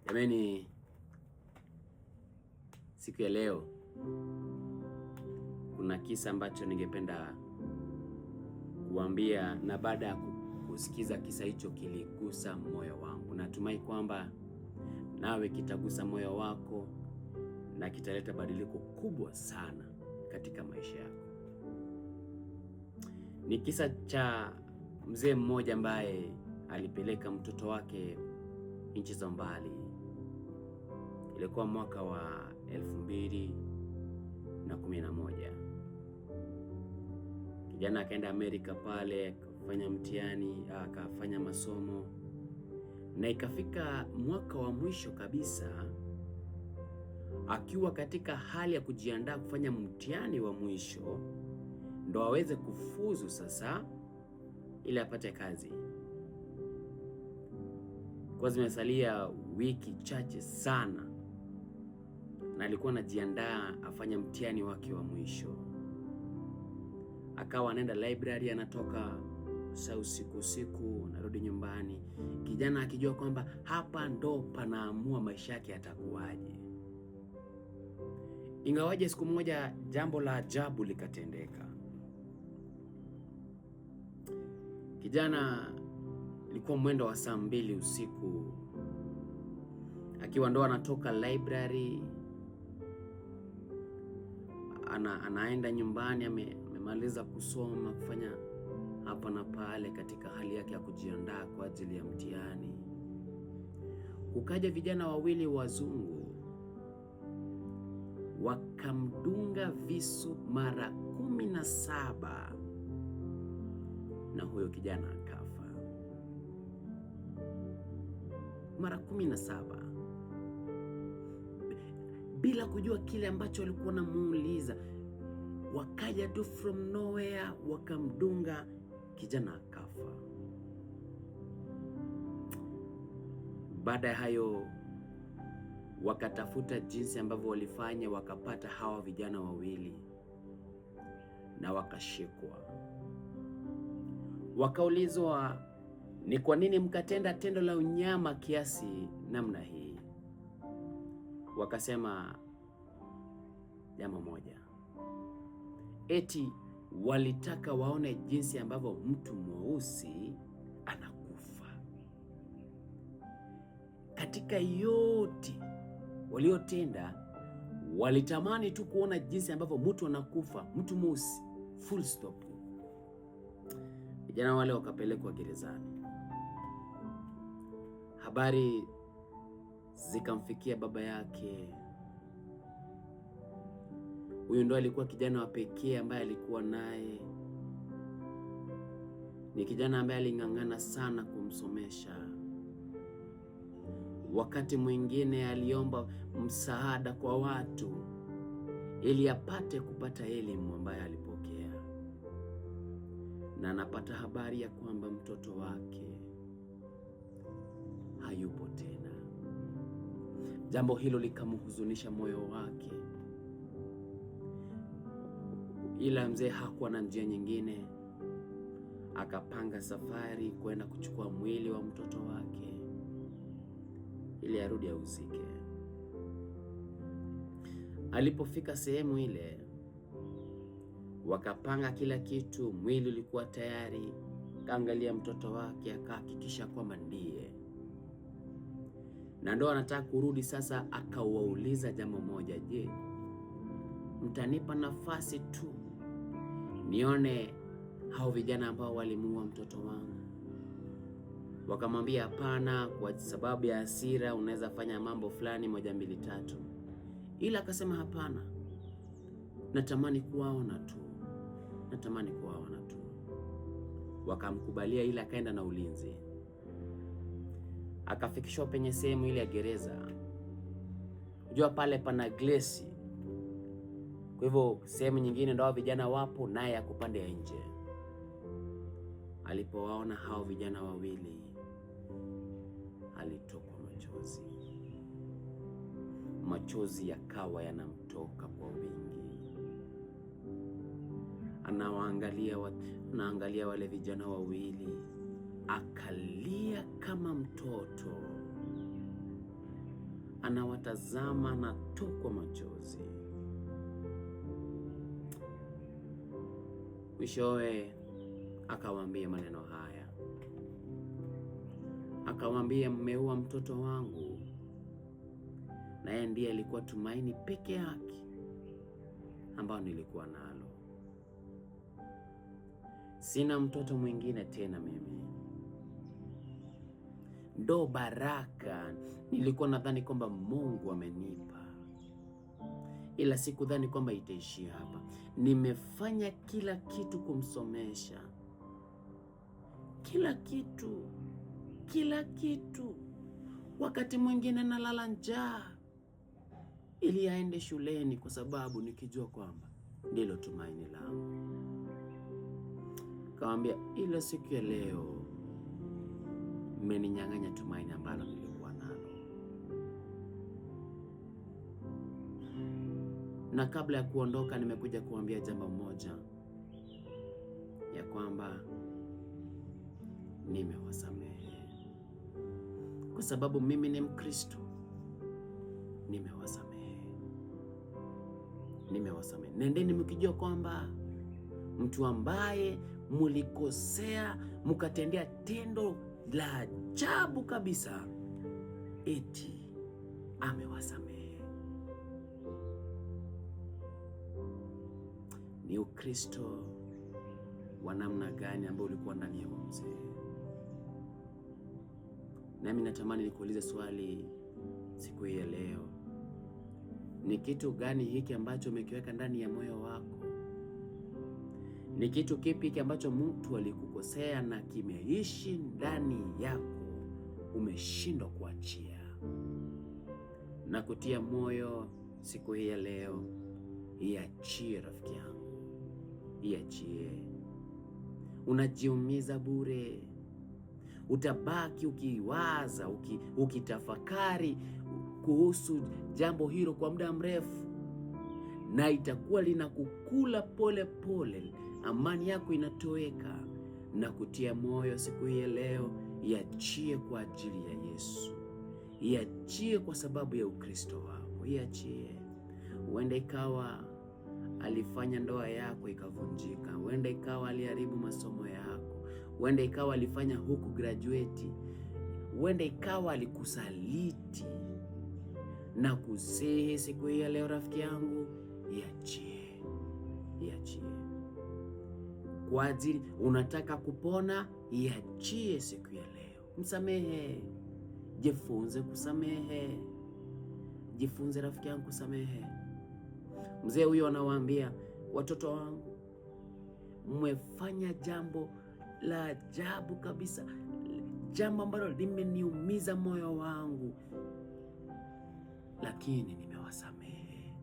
Jamani, siku ya leo kuna kisa ambacho ningependa kuambia, na baada ya kusikiza kisa hicho kiligusa moyo wangu. Natumai kwamba nawe kitagusa moyo wako na kitaleta badiliko kubwa sana katika maisha yako. Ni kisa cha mzee mmoja ambaye alipeleka mtoto wake nchi za mbali. Ilikuwa mwaka wa 2011. Kijana akaenda Amerika pale, akafanya mtihani, akafanya masomo, na ikafika mwaka wa mwisho kabisa, akiwa katika hali ya kujiandaa kufanya mtihani wa mwisho ndo aweze kufuzu sasa ili apate kazi. Kwa zimesalia wiki chache sana, na alikuwa anajiandaa afanya mtihani wake wa mwisho. Akawa anaenda library, anatoka saa usiku, anarudi nyumbani, kijana akijua kwamba hapa ndo panaamua maisha yake yatakuwaje. Ingawaje siku moja jambo la ajabu likatendeka. Kijana ilikuwa mwendo wa saa 2 usiku, akiwa ndo anatoka library, anaenda nyumbani, amemaliza kusoma, kufanya hapa na pale katika hali yake ya kujiandaa kwa ajili ya mtihani. Kukaja vijana wawili wazungu, wakamdunga visu mara 17 na huyo kijana akafa mara 17 bila kujua kile ambacho walikuwa namuuliza. Wakaja tu from nowhere, wakamdunga, kijana akafa. Baada ya hayo wakatafuta jinsi ambavyo walifanya, wakapata hawa vijana wawili na wakashikwa. Wakaulizwa, ni kwa nini mkatenda tendo la unyama kiasi namna hii? Wakasema jambo moja, eti walitaka waone jinsi ambavyo mtu mweusi anakufa. Katika yote waliotenda, walitamani tu kuona jinsi ambavyo mtu anakufa, mtu mweusi, full stop. Vijana wale wakapelekwa gerezani. Habari zikamfikia baba yake. Huyu ndo alikuwa kijana wa pekee ambaye alikuwa naye. Ni kijana ambaye aling'ang'ana sana kumsomesha. Wakati mwingine aliomba msaada kwa watu ili apate kupata elimu ambayo alipokea, na anapata habari ya kwamba mtoto wake hayupo tena. Jambo hilo likamhuzunisha moyo wake, ila mzee hakuwa na njia nyingine. Akapanga safari kwenda kuchukua mwili wa mtoto wake ili arudi auzike. Alipofika sehemu ile, wakapanga kila kitu, mwili ulikuwa tayari. Kaangalia mtoto wake, akahakikisha kwamba ndiye, na ndo anataka kurudi sasa. Akawauliza jambo moja, je, mtanipa nafasi tu nione hao vijana ambao walimuua mtoto wangu? Wakamwambia hapana, kwa sababu ya hasira unaweza fanya mambo fulani 1, 2, 3. Ila akasema hapana, natamani kuwaona tu. Wakamkubalia, ila akaenda na ulinzi. Akafikishwa penye sehemu ile ya gereza. Unajua pale pana glesi, kwa hivyo sehemu nyingine ndio vijana wapo, naye ako pande ya nje. Alipowaona hao vijana wawili, alitokwa machozi yakawa yanamtoka kwa wingi. Anaangalia wale vijana wawili, akalia kama mtoto. anawatazama na tokwa machozi. Mwishowe akawaambia maneno haya, akawaambia, mmeua mtoto wangu, na yeye ndiye alikuwa tumaini peke yake ambao nilikuwa nalo. Sina mtoto mwingine tena mimi, ndo baraka nilikuwa nadhani kwamba Mungu amenipa, ila sikudhani kwamba itaishia hapa. Nimefanya kila kitu kumsomesha, kila kitu. Wakati mwingine nalala njaa ili aende shuleni, kwa sababu nikijua kwamba ndilo tumaini langu. Kawaambia, ila siku ya leo mmeninyang'anya tumaini ambalo nilikuwa nalo. Na kabla ya kuondoka, nimekuja kuambia jambo moja, ya kwamba nimewasamehe, kwa sababu mimi ni Mkristo. Nimewasamehe. Nendeni mkijua kwamba mtu ambaye mulikosea mukatendea tendo la ajabu kabisa, eti amewasamehe. Ni Ukristo wa namna gani ambao ulikuwa ndani ya mzee? Nami natamani nikuulize swali siku hii ya leo. Ni kitu gani hiki ambacho umekiweka ndani ya moyo wako? Ni kitu kipi hiki ambacho mtu alikukosea na kimeishi ndani yako, umeshindwa kuachia? Na kutia moyo siku hii ya leo, iachie rafiki yangu, iachie. Unajiumiza bure. Utabaki ukiwaza, ukitafakari kuhusu jambo hilo kwa muda mrefu, na itakuwa linakukula pole pole. Amani yako inatoweka. Na kutia moyo siku hii ya leo, iachie kwa ajili ya Yesu. Iachie kwa sababu ya Ukristo wako. Iachie. Huenda ikawa alifanya ndoa yako ikavunjika. Huenda ikawa aliharibu masomo yako. Huenda ikawa alifanya huku graduate. Huenda ikawa alikusaliti. Na kusihi siku hii ya leo rafiki yangu, iachie. Iachie. Kwa ajili unataka kupona, iachie siku ya leo. Msamehe. Jifunze kusamehe. Jifunze rafiki yangu kusamehe. Mzee huyo anawaambia, watoto wangu, mmefanya jambo la ajabu kabisa, jambo ambalo limeniumiza moyo wangu, lakini nimewasamehe.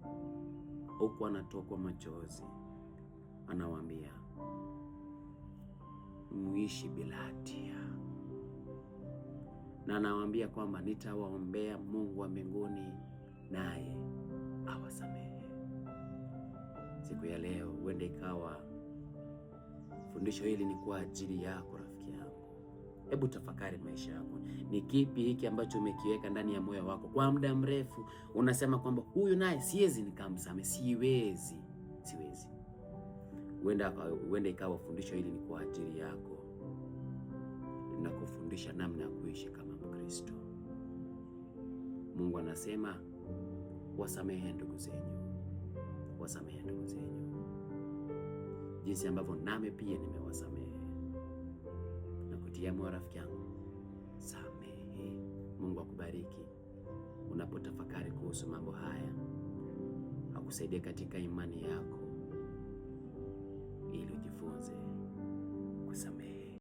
Huku anatokwa machozi, anawaambia, muishi bila hatia. Na anawaambia kwamba nitawaombea Mungu wa mbinguni, naye awasamehe. Siku ya leo huenda ikawa fundisho hili ni kwa ajili yako rafiki yangu. Hebu tafakari maisha yako. Ni kipi hiki ambacho umekiweka ndani ya moyo wako kwa muda mrefu? Unasema kwamba huyu naye siwezi nikamsamehe, siwezi. Huenda ikawa fundisho hili ni kwa ajili yako. Linakufundisha namna ya kuishi kama Mkristo. Mungu anasema, wasamehe ndugu zenyu. Wasamehe ndugu zenyu, jinsi ambavyo nami pia nimewasamehe. Na kutia moyo rafiki yangu, samehe. Mungu akubariki unapotafakari kuhusu mambo haya, akusaidie katika imani yako,